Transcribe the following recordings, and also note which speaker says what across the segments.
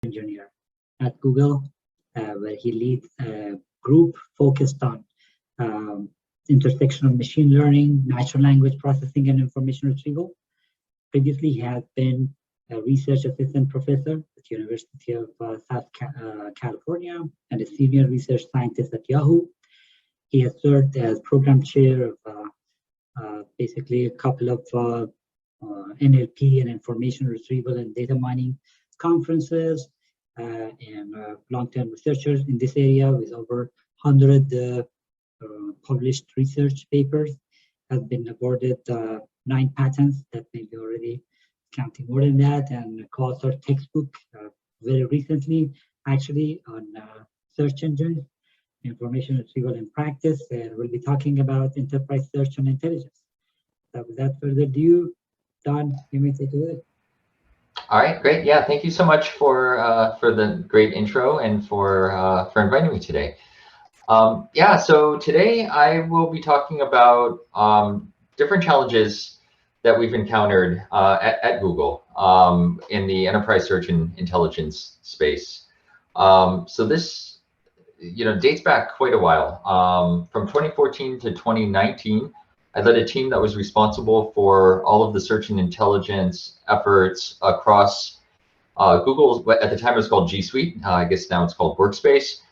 Speaker 1: engineer at Google, where he leads a group focused on intersection of machine learning, natural language processing, and information retrieval. Previously, he has been a research assistant professor at the University of South California and a senior research scientist at Yahoo. He has served as program chair of basically a couple of NLP and information retrieval and data mining conferences, and long-term researchers in this area with over 100 published research papers. Has been awarded 9 patents, that may be already counting more than that, and co-authored textbook very recently, actually, on search engines, information retrieval in practice, and we'll be talking about enterprise search and intelligence. So without further ado, Don, you may take it away.
Speaker 2: All right, great. Yeah, thank you so much for the great intro and for inviting me today. Yeah, so today I will be talking about different challenges that we've encountered at Google in the enterprise search and intelligence space. So this, dates back quite a while. From 2014 to 2019, I led a team that was responsible for all of the search and intelligence efforts across Google's, at the time it was called G Suite. I guess now it's called Workspace,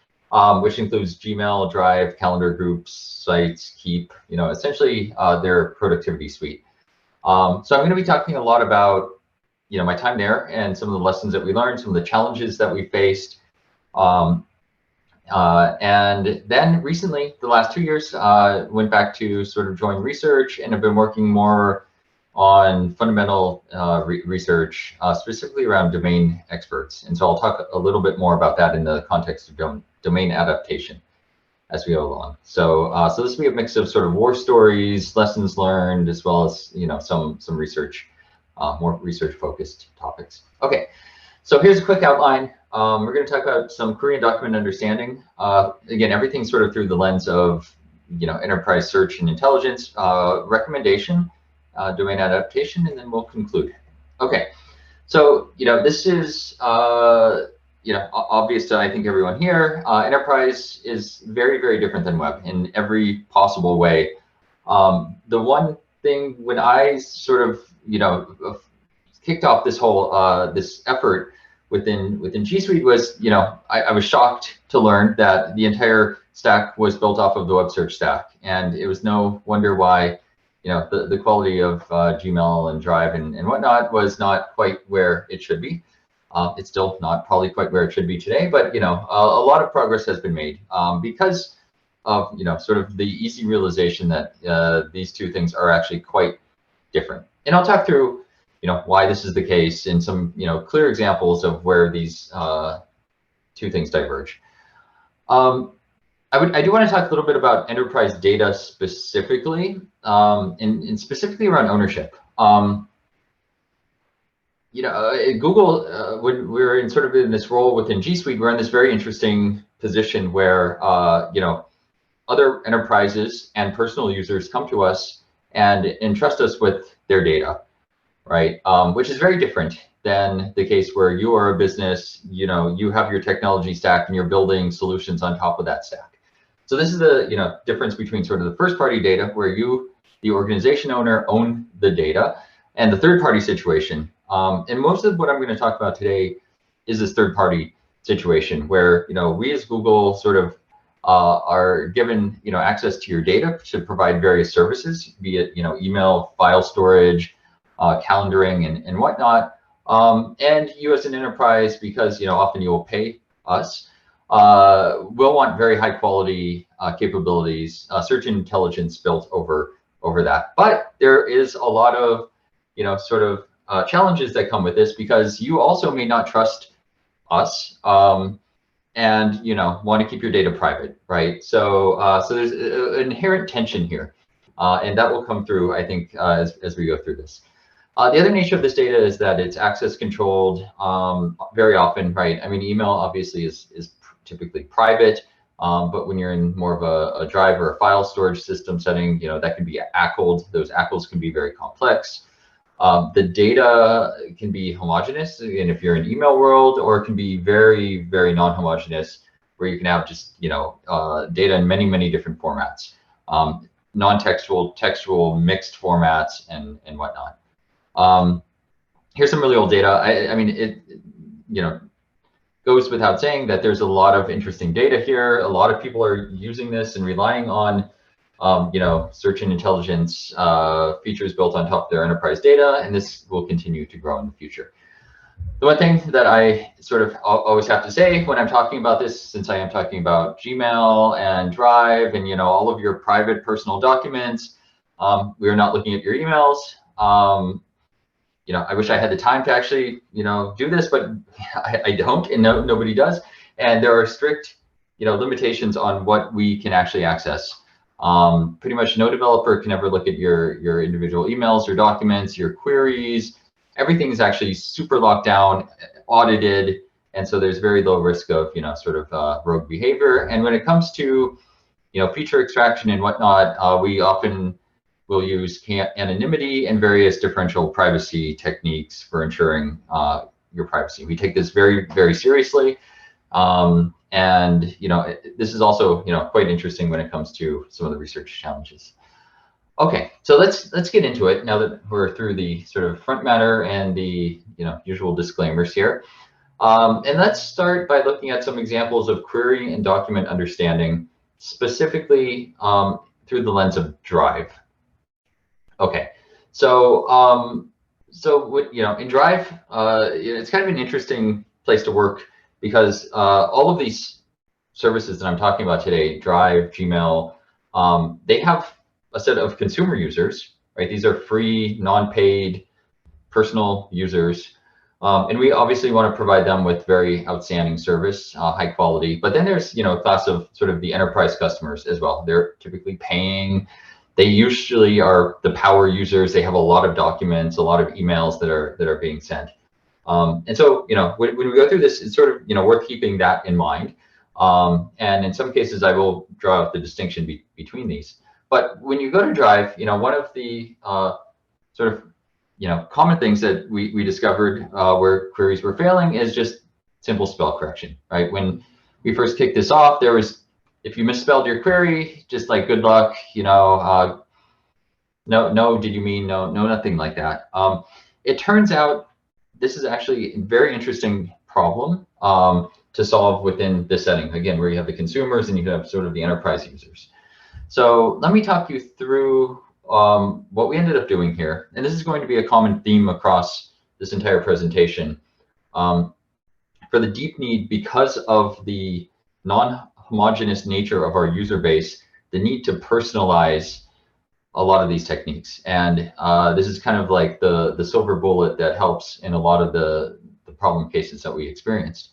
Speaker 2: which includes Gmail, Drive, Calendar, Groups, Sites, Keep, essentially their productivity suite. So I'm going to be talking a lot about, my time there and some of the lessons that we learned, some of the challenges that we faced. And then recently, the last 2 years, went back to sort of join research and have been working more on fundamental research, specifically around domain experts. And so I'll talk a little bit more about that in the context of domain adaptation as we go along. So, so this will be a mix of sort of war stories, lessons learned, as well as some research, more research-focused topics. Okay, so here's a quick outline. We're going to talk about some query and document understanding. Again, everything sort of through the lens of enterprise search and intelligence, recommendation, domain adaptation, and then we'll conclude. Okay, so this is obvious to I think everyone here. Enterprise is very, very different than web in every possible way. The one thing when I sort of kicked off this whole this effort within G Suite was I was shocked to learn that the entire stack was built off of the web search stack, and it was no wonder why the quality of Gmail and Drive and whatnot was not quite where it should be. It's still not probably quite where it should be today, but a lot of progress has been made because of sort of the easy realization that these two things are actually quite different. And I'll talk through why this is the case and some clear examples of where these two things diverge. I do want to talk a little bit about enterprise data specifically, and specifically around ownership. At Google, when we're in sort of in this role within G Suite, we're in this very interesting position where other enterprises and personal users come to us and entrust us with their data, right? Which is very different than the case where you are a business, you have your technology stack and you're building solutions on top of that stack. So this is the difference between sort of the first party data where you, the organization owner, own the data, and the third party situation. And most of what I'm going to talk about today is this third party situation where we as Google sort of are given access to your data to provide various services, be it email, file storage, calendaring, and whatnot. And you as an enterprise, because often you will pay us, will want very high quality capabilities, search intelligence built over that. But there is a lot of sort of challenges that come with this, because you also may not trust us and want to keep your data private, right? So so there's an inherent tension here, and that will come through, I think, as we go through this. The other nature of this data is that it's access controlled very often, right? I mean, email obviously is typically private, but when you're in more of a drive or a file storage system setting, that can be ACLed. Those ACLs can be very complex. The data can be homogeneous, and if you're in email world, or it can be very, very non-homogeneous, where you can have just, you know, data in many, many different formats, non-textual, textual, mixed formats, and whatnot. Here's some really old data. I mean, it, you know, goes without saying that there's a lot of interesting data here. A lot of people are using this and relying on, you know, search and intelligence features built on top of their enterprise data, and this will continue to grow in the future. The one thing that I sort of always have to say when I'm talking about this, since I am talking about Gmail and Drive and, you know, all of your private personal documents, we are not looking at your emails. You know, I wish I had the time to actually, you know, do this, but I don't, and nobody does. And there are strict, you know, limitations on what we can actually access. Pretty much no developer can ever look at your individual emails, your documents, your queries. Everything is actually super locked down, audited, and so there's very low risk of, you know, sort of rogue behavior. And when it comes to, you know, feature extraction and whatnot, we often will use anonymity and various differential privacy techniques for ensuring your privacy. We take this very, very seriously. And, you know, this is also, you know, quite interesting when it comes to some of the research challenges. Okay, so let's get into it now that we're through the sort of front matter and the, you know, usual disclaimers here. And let's start by looking at some examples of query and document understanding, specifically through the lens of Drive. Okay, so so what, you know, in Drive, it's kind of an interesting place to work because all of these services that I'm talking about today, Drive, Gmail, they have a set of consumer users, right? These are free, non-paid, personal users. And we obviously want to provide them with very outstanding service, high quality. But then there's, you know, a class of sort of the enterprise customers as well. They're typically paying. They usually are the power users. They have a lot of documents, a lot of emails that are being sent. And so, you know, when we go through this, it's sort of, you know, worth keeping that in mind. And in some cases, I will draw out the distinction between these. But when you go to Drive, you know, one of the sort of, you know, common things that we discovered where queries were failing is just simple spell correction, right? When we first kicked this off, there was, if you misspelled your query, just like good luck, you know, no, did you mean no, nothing like that. It turns out this is actually a very interesting problem to solve within this setting, again, where you have the consumers and you have sort of the enterprise users. So let me talk you through what we ended up doing here. And this is going to be a common theme across this entire presentation. For the deep need, because of the non-homogeneous nature of our user base, the need to personalize a lot of these techniques. And this is kind of like the silver bullet that helps in a lot of the problem cases that we experienced.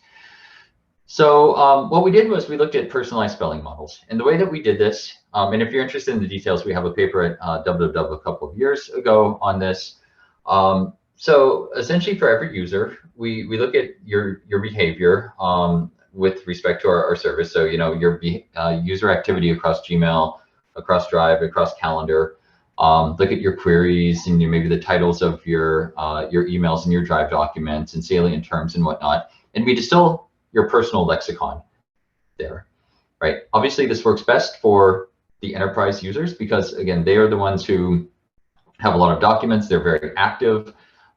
Speaker 2: So what we did was we looked at personalized spelling models. And the way that we did this, and if you're interested in the details, we have a paper at WWW a couple of years ago on this. So essentially for every user, we look at your behavior with respect to our service. So, you know, your user activity across Gmail, across Drive, across Calendar. Look at your queries and maybe the titles of your emails and your Drive documents and salient terms and whatnot. And we distill your personal lexicon there, right? Obviously, this works best for the enterprise users because, again, they are the ones who have a lot of documents. They're very active.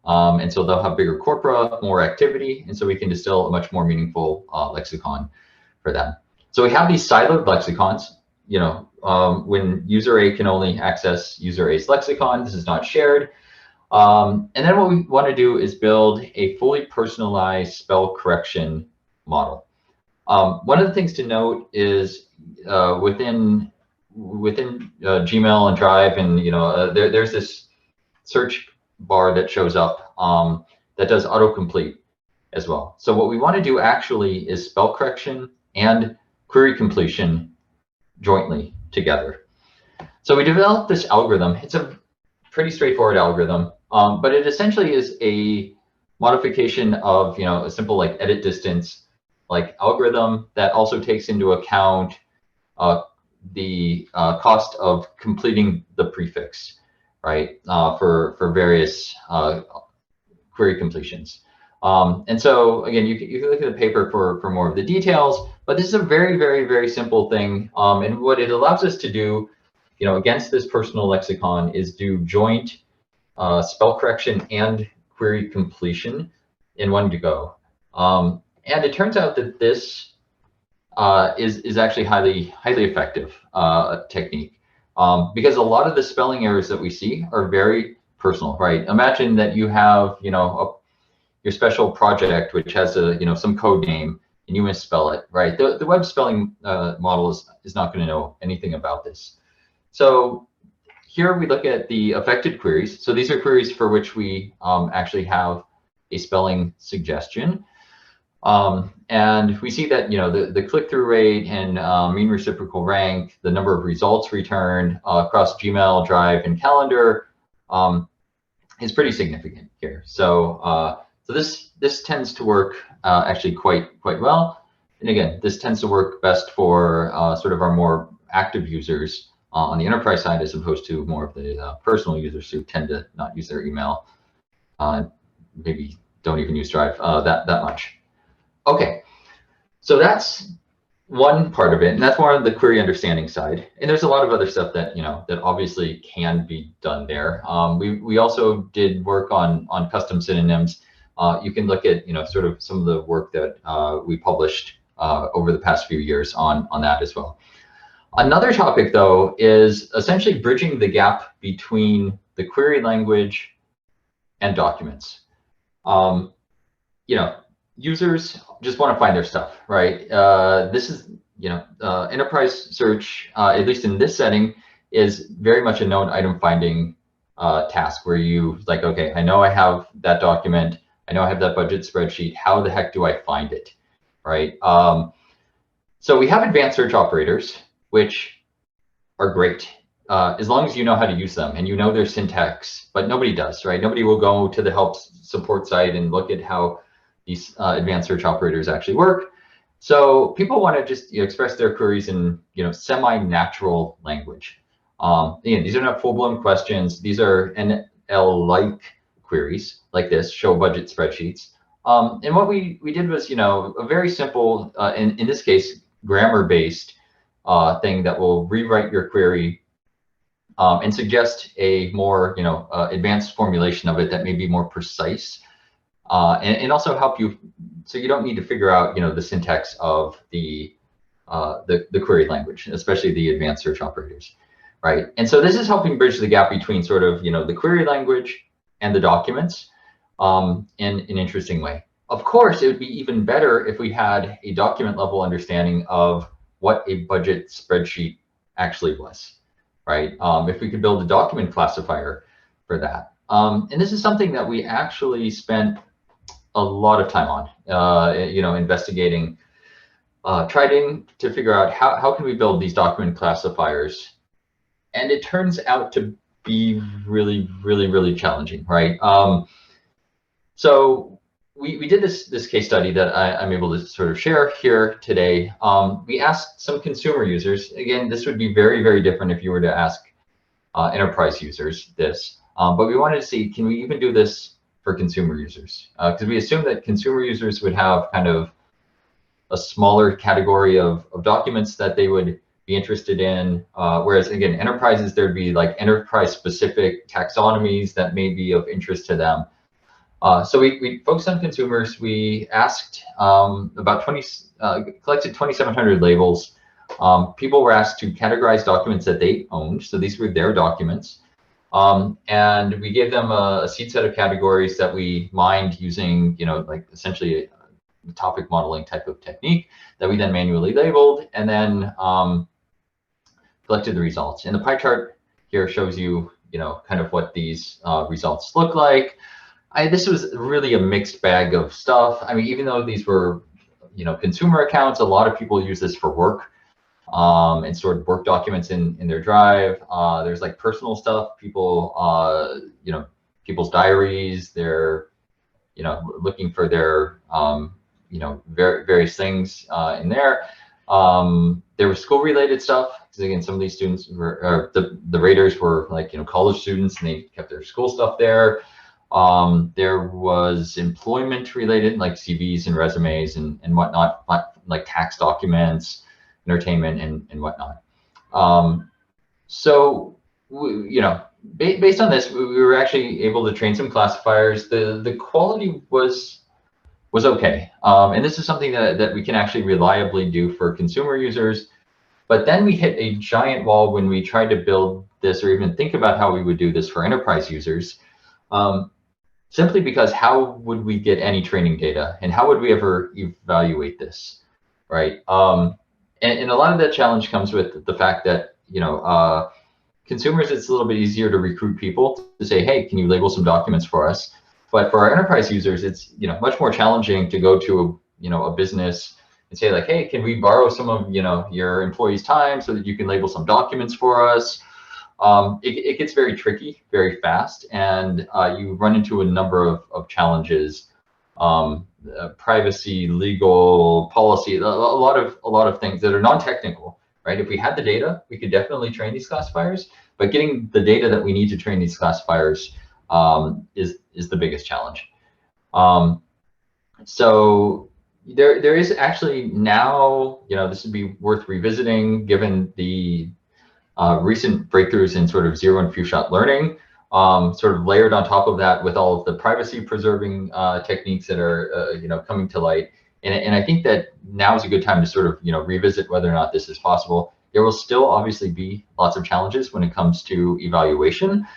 Speaker 2: And so they'll have bigger corpora, more activity. And so we can distill a much more meaningful lexicon for them. So we have these siloed lexicons, you know, when user A can only access user A's lexicon, this is not shared. And then what we want to do is build a fully personalized spell correction model. One of the things to note is within Gmail and Drive, and you know, there's this search bar that shows up that does autocomplete as well. So what we want to do actually is spell correction and query completion jointly together. So we developed this algorithm. It's a pretty straightforward algorithm, but it essentially is a modification of, you know, a simple like edit distance like algorithm that also takes into account the cost of completing the prefix, right, for various query completions. And so again, you can look at the paper for more of the details, but this is a very simple thing. And what it allows us to do, against this personal lexicon, is do joint spell correction and query completion in one go. And it turns out that this is actually highly effective technique, because a lot of the spelling errors that we see are very personal, right? Imagine that you have, your special project which has some code name and you misspell it, right? The web spelling model is not going to know anything about this. So here we look at the affected queries. So these are queries for which we actually have a spelling suggestion. And we see that the click-through rate and mean reciprocal rank, the number of results returned across Gmail, Drive, and Calendar is pretty significant here. So so this tends to work actually quite well. And again, this tends to work best for sort of our more active users on the enterprise side, as opposed to more of the personal users who tend to not use their email, maybe don't even use Drive that much. Okay, so that's one part of it, and that's more on the query understanding side. And there's a lot of other stuff that that obviously can be done there. We also did work on custom synonyms. You can look at sort of some of the work that we published over the past few years on that as well. Another topic, though, is essentially bridging the gap between the query language and documents. Users just want to find their stuff, right? This is, enterprise search, at least in this setting, is very much a known item finding task, where you like, okay, I know I have that document, I know I have that budget spreadsheet, how the heck do I find it, right? So we have advanced search operators, which are great, as long as you know how to use them and you know their syntax, but nobody does, right? Nobody will go to the help support site and look at how these advanced search operators actually work. So people want to just express their queries in semi-natural language. Again, these are not full-blown questions. These are NL-like queries, like this, show budget spreadsheets. And what we did was a very simple, in this case, grammar-based thing that will rewrite your query and suggest a more advanced formulation of it that may be more precise. And also help you, so you don't need to figure out the syntax of the query language, especially the advanced search operators, right? And so this is helping bridge the gap between sort of the query language and the documents in an interesting way. Of course, it would be even better if we had a document level understanding of what a budget spreadsheet actually was, right? If we could build a document classifier for that. And this is something that we actually spent a lot of time on, investigating, trying to figure out how can we build these document classifiers. And it turns out to be really challenging, right? So we did this case study that I'm able to sort of share here today. We asked some consumer users. Again, this would be very different if you were to ask enterprise users this, but we wanted to see, can we even do this for consumer users? Because we assume that consumer users would have kind of a smaller category of documents that they would be interested in, whereas again, enterprises, there'd be like enterprise specific taxonomies that may be of interest to them. So we focused on consumers. We asked about collected 2,700 labels. People were asked to categorize documents that they owned. So these were their documents. And we gave them a seed set of categories that we mined using, like essentially a topic modeling type of technique that we then manually labeled, and then collected the results. And the pie chart here shows you, kind of what these results look like. This was really a mixed bag of stuff. I mean, even though these were, consumer accounts, a lot of people use this for work and stored work documents in their Drive. There's like personal stuff, people, people's diaries. They're, looking for their, various things in there. There was school-related stuff, because again, some of these students were, or the raters were like, college students, and they kept their school stuff there. There was employment-related, like CVs and resumes and whatnot, like tax documents, entertainment, and whatnot. So, based on this, we were actually able to train some classifiers. The quality was okay, and this is something that we can actually reliably do for consumer users. But then we hit a giant wall when we tried to build this, or even think about how we would do this for enterprise users. Simply because how would we get any training data, and how would we ever evaluate this, right? And a lot of that challenge comes with the fact that, consumers, it's a little bit easier to recruit people to say, hey, can you label some documents for us? But for our enterprise users, it's much more challenging to go to a business and say like, hey, can we borrow some of your employees' time so that you can label some documents for us? It gets very tricky very fast, and you run into a number of challenges, privacy, legal, policy, a lot of things that are non-technical, right? If we had the data, we could definitely train these classifiers, but getting the data that we need to train these classifiers is the biggest challenge. So there is actually now, this would be worth revisiting given the recent breakthroughs in sort of zero and few shot learning, sort of layered on top of that with all of the privacy preserving techniques that are coming to light. And I think that now is a good time to sort of revisit whether or not this is possible. There will still obviously be lots of challenges when it comes to evaluation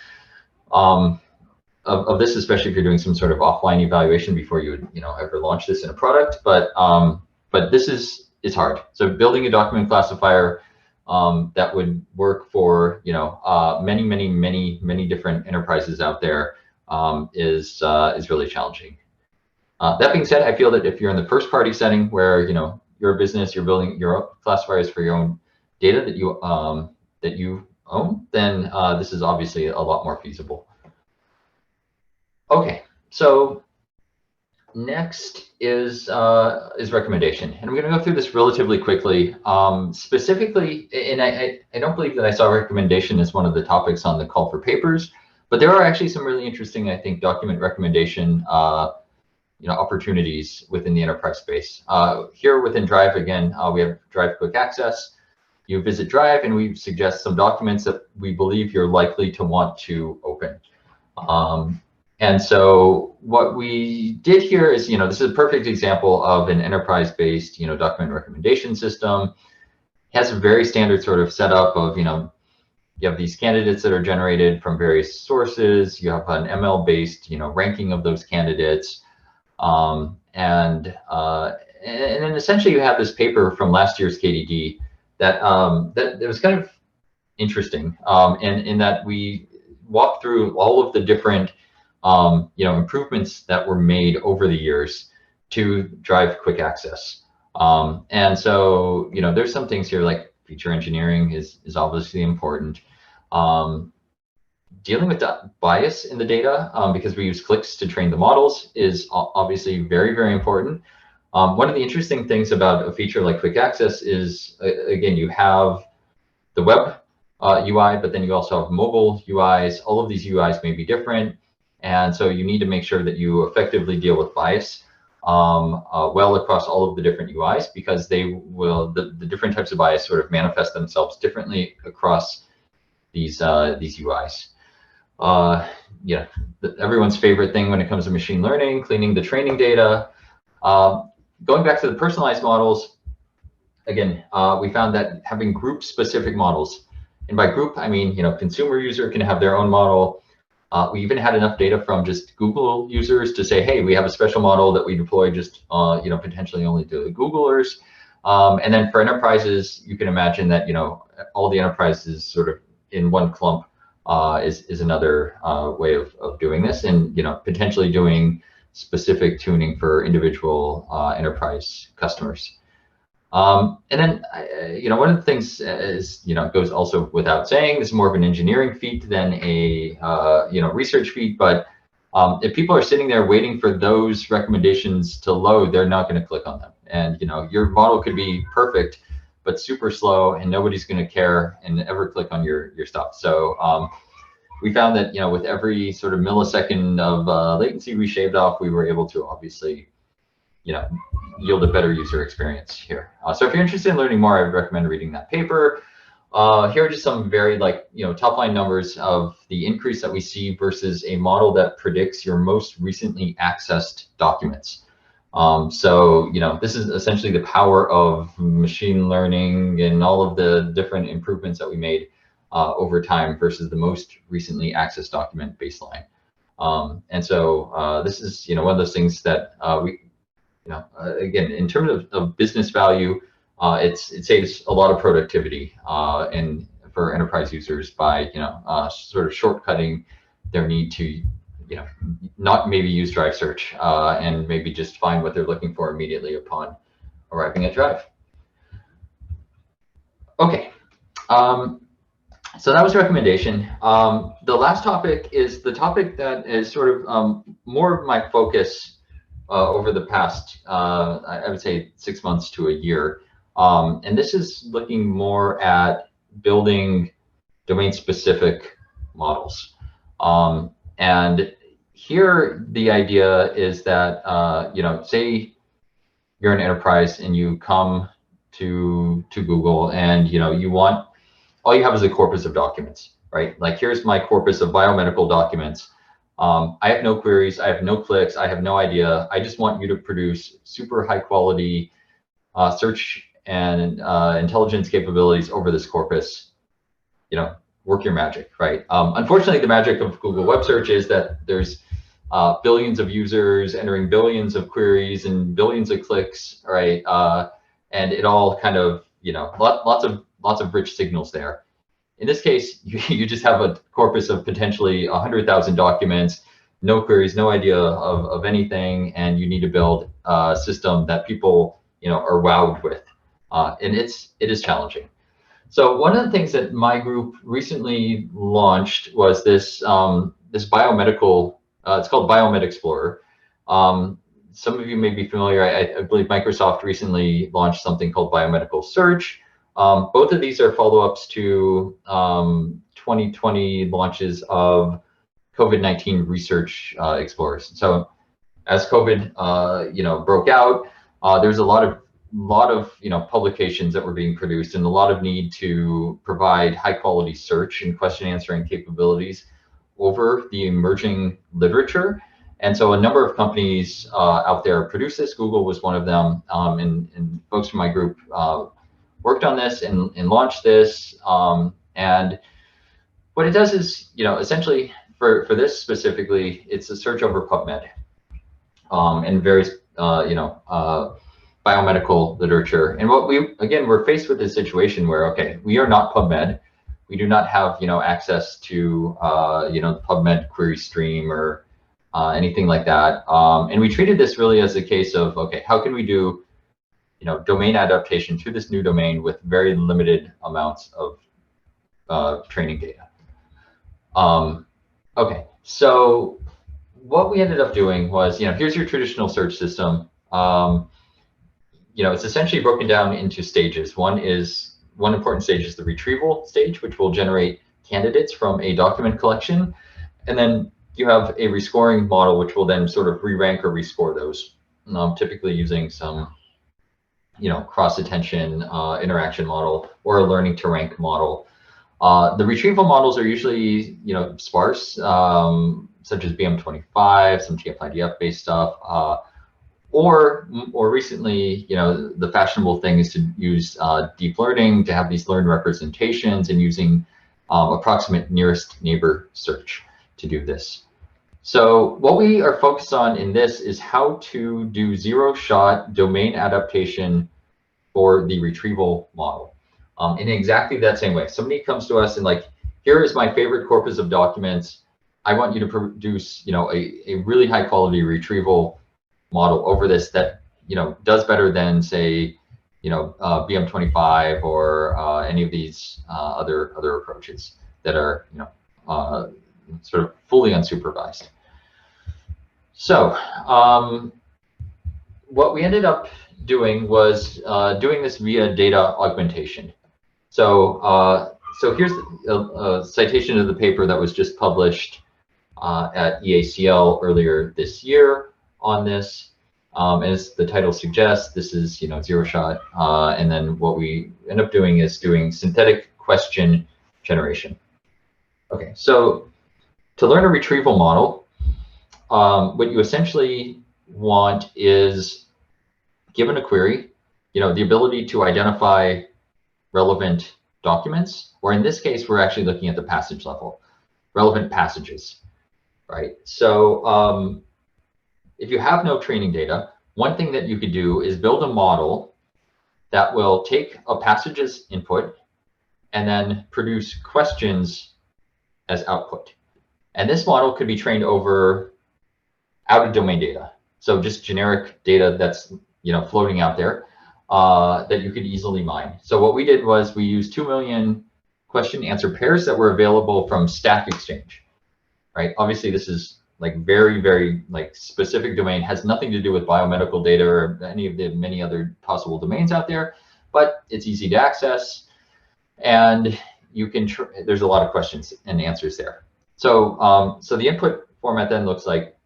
Speaker 2: of this, especially if you're doing some sort of offline evaluation before you would ever launch this in a product. But this is hard. So building a document classifier that would work for many different enterprises out there is really challenging. That being said, I feel that if you're in the first party setting where you're a business, you're building your own classifiers for your own data that you own, then this is obviously a lot more feasible. Okay, so next is recommendation, and I'm going to go through this relatively quickly. Specifically, and I don't believe that I saw recommendation as one of the topics on the call for papers, but there are actually some really interesting, I think, document recommendation opportunities within the enterprise space. Here within Drive, again, we have Drive Quick Access. You visit Drive, and we suggest some documents that we believe you're likely to want to open. And so what we did here is, this is a perfect example of an enterprise-based, document recommendation system. It has a very standard sort of setup of, you have these candidates that are generated from various sources. You have an ML-based, ranking of those candidates. And then essentially you have this paper from last year's KDD that was kind of interesting, in that we walked through all of the different improvements that were made over the years to drive quick access. And so, there's some things here like feature engineering is obviously important. Dealing with the bias in the data, because we use clicks to train the models, is obviously very, very important. One of the interesting things about a feature like quick access is, again, you have the web UI, but then you also have mobile UIs. All of these UIs may be different. And so you need to make sure that you effectively deal with bias well across all of the different UIs, because they will, the different types of bias sort of manifest themselves differently across these UIs. Everyone's favorite thing when it comes to machine learning, cleaning the training data. Going back to the personalized models, again, we found that having group-specific models, and by group, I mean, consumer user can have their own model. We even had enough data from just Google users to say, hey, we have a special model that we deploy just, potentially only to the Googlers. And then for enterprises, you can imagine that, all the enterprises sort of in one clump is another way of doing this, and, potentially doing specific tuning for individual enterprise customers. And then, one of the things is, goes also without saying, this is more of an engineering feat than a, research feat, but if people are sitting there waiting for those recommendations to load, they're not going to click on them. And, your model could be perfect, but super slow, and nobody's going to care and ever click on your stuff. So we found that, you know, with every sort of millisecond of latency we shaved off, we were able to obviously, you know, yield a better user experience here. So if you're interested in learning more, I would recommend reading that paper. Here are just some very, like, you know, top line numbers of the increase that we see versus a model that predicts your most recently accessed documents. So, you know, this is essentially the power of machine learning and all of the different improvements that we made over time versus the most recently accessed document baseline. And so this is, you know, one of those things that again, in terms of business value, it saves a lot of productivity and for enterprise users by, you know, sort of shortcutting their need to, you know, not maybe use Drive search and maybe just find what they're looking for immediately upon arriving at Drive. Okay. So that was recommendation. The last topic is the topic that is sort of more of my focus over the past, I would say 6 months to a year. And this is looking more at building domain-specific models. And here, the idea is that, you know, say you're an enterprise and you come to Google and, you know, you want, all you have is a corpus of documents, right? Like, here's my corpus of biomedical documents. I have no queries, I have no clicks, I have no idea. I just want you to produce super high quality search and intelligence capabilities over this corpus. You know, work your magic, right? Unfortunately, the magic of Google Web Search is that there's billions of users entering billions of queries and billions of clicks, right? And it all kind of, you know, lots of rich signals there. In this case, you just have a corpus of potentially 100,000 documents, no queries, no idea of anything, and you need to build a system that people, you know, are wowed with, and it is challenging. So one of the things that my group recently launched was this this biomedical. It's called Biomed Explorer. Some of you may be familiar. I believe Microsoft recently launched something called Biomedical Search. Both of these are follow-ups to 2020 launches of COVID-19 research explorers. So as COVID, you know, broke out, there's a lot of you know, publications that were being produced and a lot of need to provide high-quality search and question answering capabilities over the emerging literature. And so a number of companies out there produce this. Google was one of them, and folks from my group worked on this and launched this. And what it does is, you know, essentially for this specifically, it's a search over PubMed and various, you know, biomedical literature. And what we're faced with this situation where, okay, we are not PubMed. We do not have, you know, access to, you know, the PubMed query stream or anything like that. And we treated this really as a case of, okay, how can we do, you know, domain adaptation to this new domain with very limited amounts of training data. Okay, so what we ended up doing was, you know, here's your traditional search system. You know, it's essentially broken down into stages. One important stage is the retrieval stage, which will generate candidates from a document collection. And then you have a rescoring model, which will then sort of re-rank or rescore those, typically using some, you know, cross-attention interaction model or a learning to rank model. The retrieval models are usually, you know, sparse, such as BM25, some TF-IDF based stuff, or more recently, you know, the fashionable thing is to use deep learning to have these learned representations and using approximate nearest neighbor search to do this. So what we are focused on in this is how to do zero-shot domain adaptation for the retrieval model in exactly that same way. Somebody comes to us and like, here is my favorite corpus of documents. I want you to produce, you know, a really high quality retrieval model over this that, you know, does better than, say, you know, BM25 or any of these other approaches that are, you know, sort of fully unsupervised. So what we ended up, doing was doing this via data augmentation. So so here's a citation of the paper that was just published at EACL earlier this year on this. As the title suggests, this is zero shot, and then what we end up doing is doing synthetic question generation. Okay, so to learn a retrieval model, what you essentially want is, given a query, the ability to identify relevant documents, or in this case, we're actually looking at the passage level, relevant passages, right? So if you have no training data, one thing that you could do is build a model that will take a passage's input and then produce questions as output. And this model could be trained over out-of-domain data. So just generic data that's floating out there that you could easily mine. So what we did was we used 2 million question answer pairs that were available from Stack Exchange, right? Obviously, this is like very, very specific domain, has nothing to do with biomedical data or any of the many other possible domains out there, but it's easy to access, and you can there's a lot of questions and answers there. So so the input format then looks like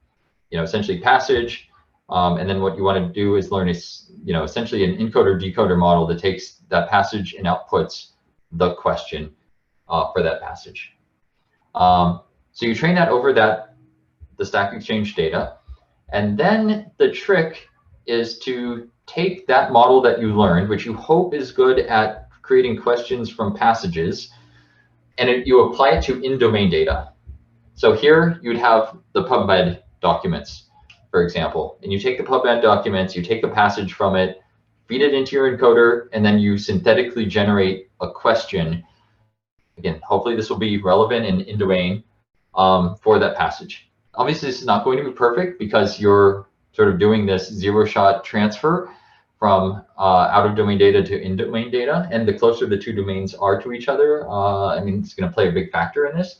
Speaker 2: essentially passage, and then what you want to do is learn essentially an encoder decoder model that takes that passage and outputs the question for that passage. So you train that over the Stack Exchange data, and then the trick is to take that model that you learned, which you hope is good at creating questions from passages, and you apply it to in-domain data. So here you'd have the PubMed documents, for example, and you take the PubMed documents, you take a passage from it, feed it into your encoder, and then you synthetically generate a question. Again, hopefully this will be relevant and in domain for that passage. Obviously, this is not going to be perfect because you're sort of doing this zero-shot transfer from out-of-domain data to in-domain data, and the closer the two domains are to each other, I mean, it's going to play a big factor in this.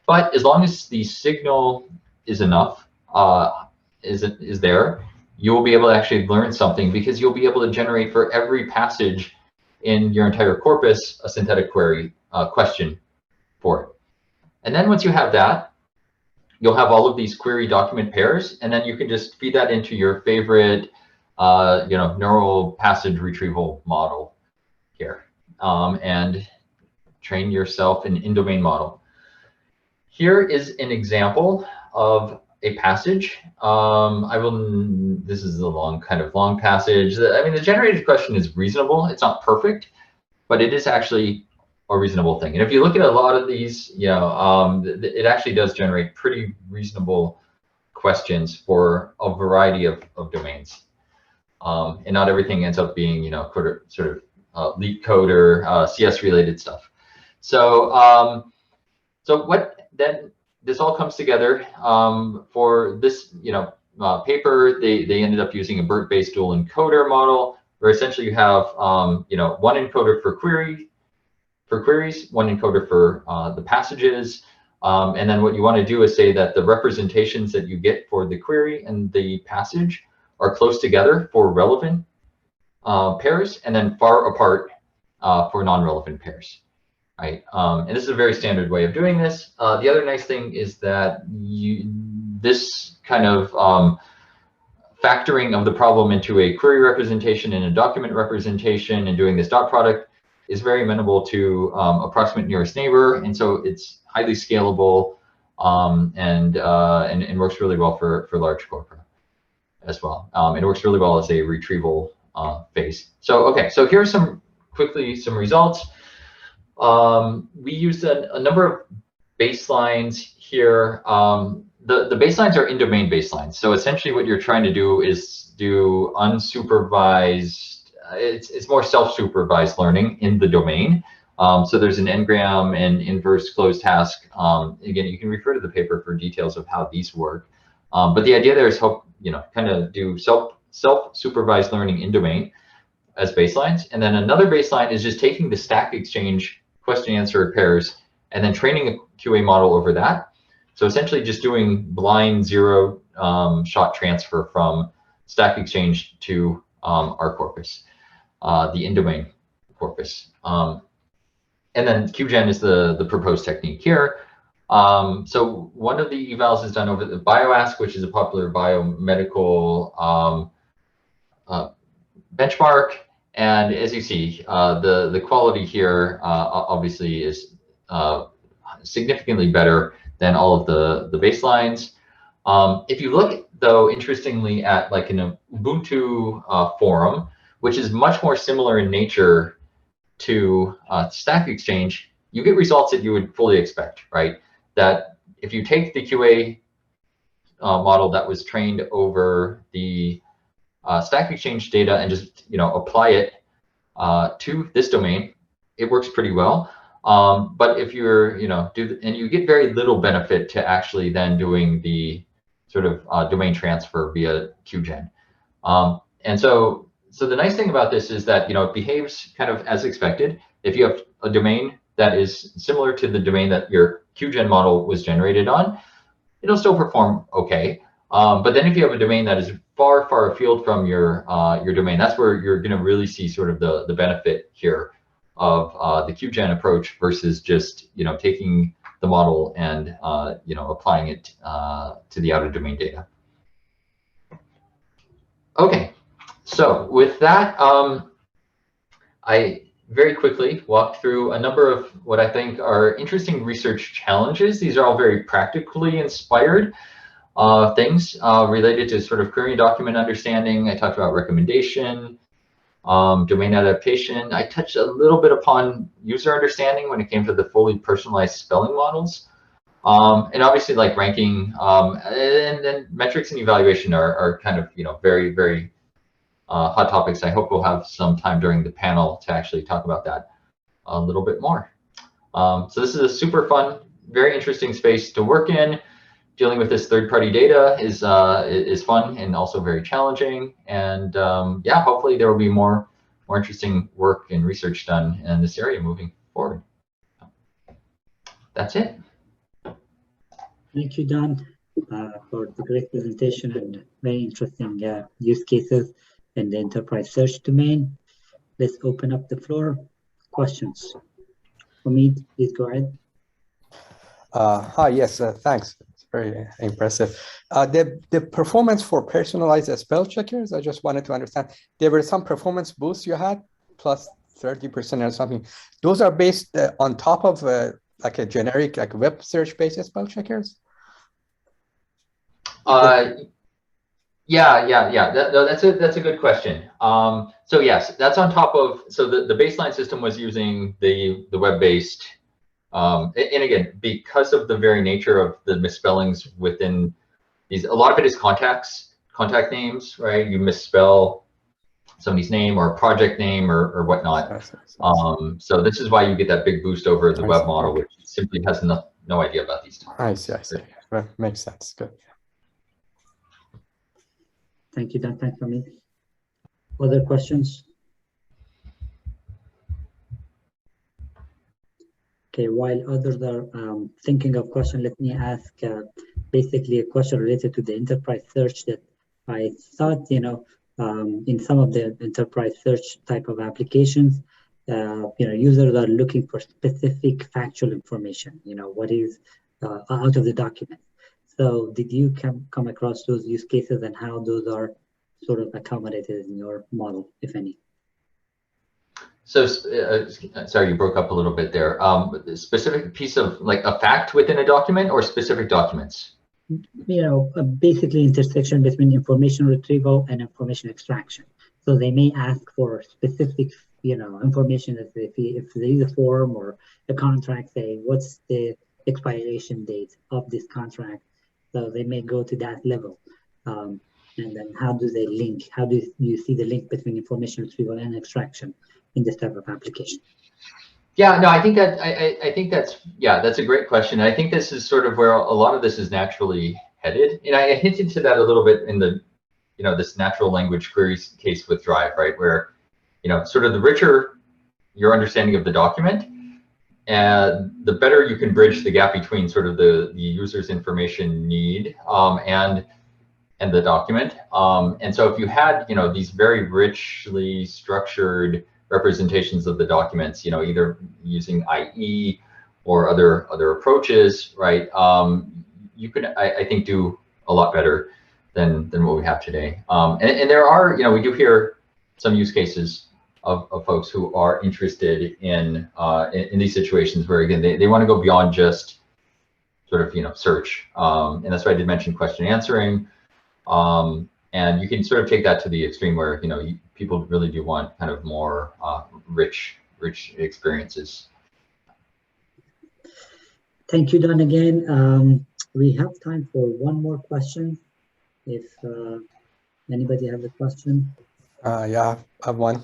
Speaker 2: But as long as the signal is enough, is there, you will be able to actually learn something, because you'll be able to generate for every passage in your entire corpus a synthetic query question for it. And then once you have that, you'll have all of these query document pairs, and then you can just feed that into your favorite neural passage retrieval model here, and train yourself an in-domain model. Here is an example of a passage. This is a kind of long passage. I mean, the generated question is reasonable. It's not perfect, but it is actually a reasonable thing. And if you look at a lot of these, it actually does generate pretty reasonable questions for a variety of domains. And not everything ends up being, sort of leak code or CS related stuff. So, so what then? This all comes together for this, paper. They ended up using a BERT-based dual encoder model, where essentially you have, one encoder for queries, one encoder for the passages, and then what you want to do is say that the representations that you get for the query and the passage are close together for relevant pairs, and then far apart for non-relevant pairs. Right, and this is a very standard way of doing this. The other nice thing is that this kind of factoring of the problem into a query representation and a document representation and doing this dot product is very amenable to approximate nearest neighbor, and so it's highly scalable and works really well for large corpora as well. It works really well as a retrieval phase. So okay, so here's some results. We used a number of baselines here. The baselines are in-domain baselines. So essentially what you're trying to do is do unsupervised, it's more self-supervised learning in the domain. So there's an n-gram and inverse closed task. Again, you can refer to the paper for details of how these work. But the idea there is kind of do self-supervised learning in domain as baselines. And then another baseline is just taking the Stack Exchange question answer pairs and then training a QA model over that. So essentially just doing blind zero shot transfer from Stack Exchange to our corpus, the in-domain corpus. And then QGen is the proposed technique here. So one of the evals is done over the BioAsk, which is a popular biomedical benchmark. And as you see, the quality here obviously is significantly better than all of the baselines. If you look, though, interestingly at like an Ubuntu forum, which is much more similar in nature to Stack Exchange, you get results that you would fully expect, right? That if you take the QA model that was trained over the Stack Exchange data and just apply it to this domain, it works pretty well. But if you're and you get very little benefit to actually then doing the sort of domain transfer via QGen. And so the nice thing about this is that it behaves kind of as expected. If you have a domain that is similar to the domain that your QGen model was generated on, it'll still perform okay. But then if you have a domain that is far, far afield from your domain, that's where you're going to really see sort of the benefit here of the QGen approach versus just taking the model and applying it to the outer domain data. Okay, so with that, I very quickly walked through a number of what I think are interesting research challenges. These are all very practically inspired things related to sort of query document understanding. I talked about recommendation, domain adaptation. I touched a little bit upon user understanding when it came to the fully personalized spelling models. And obviously like ranking and then metrics and evaluation are kind of, very, very hot topics. I hope we'll have some time during the panel to actually talk about that a little bit more. So this is a super fun, very interesting space to work in. Dealing with this third-party data is fun and also very challenging. And yeah, hopefully there will be more interesting work and research done in this area moving forward. That's it.
Speaker 1: Thank you, Don, for the great presentation and very interesting use cases in the enterprise search domain. Let's open up the floor. Questions. Hamid, please go ahead.
Speaker 3: Hi, yes, thanks. It's very impressive. The performance for personalized spell checkers, I just wanted to understand. There were some performance boosts you had, plus 30% or something. Those are based on top of like a generic, like web search-based spell checkers?
Speaker 2: Yeah. That's a good question. So yes, that's on top of. So the baseline system was using the web-based. And again, because of the very nature of the misspellings within these, a lot of it is contact names, right? You misspell somebody's name or project name or whatnot. So this is why you get that big boost over the web model, which simply has no idea about these topics.
Speaker 3: I see. Well, makes sense. Good.
Speaker 1: Thank you, Dan. Thanks, Hamid. Other questions? Okay, while others are thinking of questions, let me ask basically a question related to the enterprise search that I thought, in some of the enterprise search type of applications, users are looking for specific factual information, what is out of the document. So did you come across those use cases and how those are sort of accommodated in your model, if any?
Speaker 2: So, sorry, you broke up a little bit there. A specific piece of like a fact within a document or specific documents?
Speaker 1: Basically intersection between information retrieval and information extraction. So they may ask for specific, information that if there is a form or a contract, say, what's the expiration date of this contract? So they may go to that level. And then how do they link? How do you see the link between information retrieval and extraction in this type of application?
Speaker 2: Yeah, no, I think that's a great question. I think this is sort of where a lot of this is naturally headed. And I hinted to that a little bit in the, this natural language queries case with Drive, right? Where, sort of the richer your understanding of the document, and the better you can bridge the gap between sort of the user's information need and and the document. And so if you had, these very richly structured representations of the documents, either using IE or other approaches, right? You could, I think, do a lot better than what we have today. And there are, we do hear some use cases of folks who are interested in these situations where, again, they want to go beyond just sort of, search. And that's why I did mention question answering. And you can sort of take that to the extreme where, people really do want kind of more rich experiences.
Speaker 1: Thank you, Don, again. We have time for one more question. If anybody has a question.
Speaker 3: Yeah, I have one.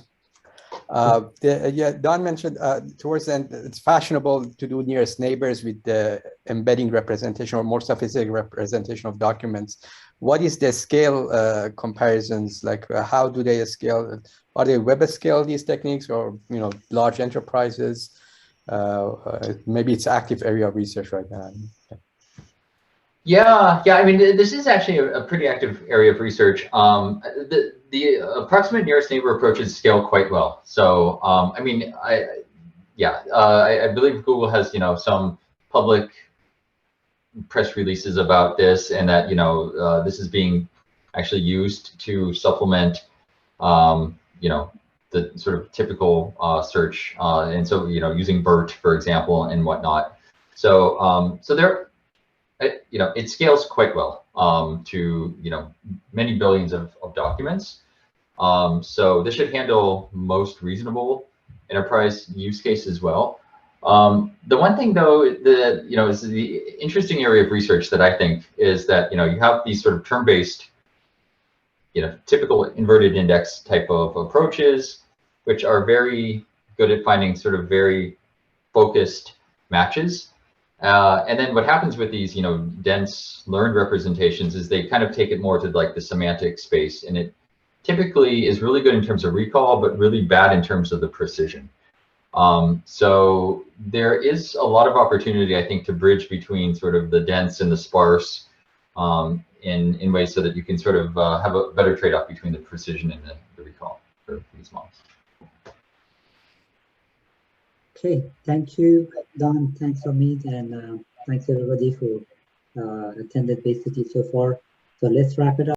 Speaker 3: Don mentioned towards the end, it's fashionable to do nearest neighbors with the embedding representation or more sophisticated representation of documents. What is the scale comparisons? Like how do they scale? Are they web scale, these techniques, or large enterprises? Maybe it's active area of research right now.
Speaker 2: Yeah. I mean, this is actually a pretty active area of research. The approximate nearest neighbor approaches scale quite well. So, I mean, I believe Google has, some public press releases about this, and that, this is being actually used to supplement, the sort of typical search. And so, using BERT, for example, and whatnot. So, so there, it scales quite well to, many billions of documents. So this should handle most reasonable enterprise use case as well. The one thing though, is the interesting area of research that I think is that, you have these sort of term-based, typical inverted index type of approaches, which are very good at finding sort of very focused matches. And then what happens with these, dense learned representations is they kind of take it more to like the semantic space, and it typically is really good in terms of recall, but really bad in terms of the precision. So there is a lot of opportunity, I think, to bridge between sort of the dense and the sparse in ways so that you can sort of have a better trade-off between the precision and the recall for these models.
Speaker 1: Okay, thank you, Don. Thanks, Amit, and thanks everybody who attended Bay City so far. So let's wrap it up.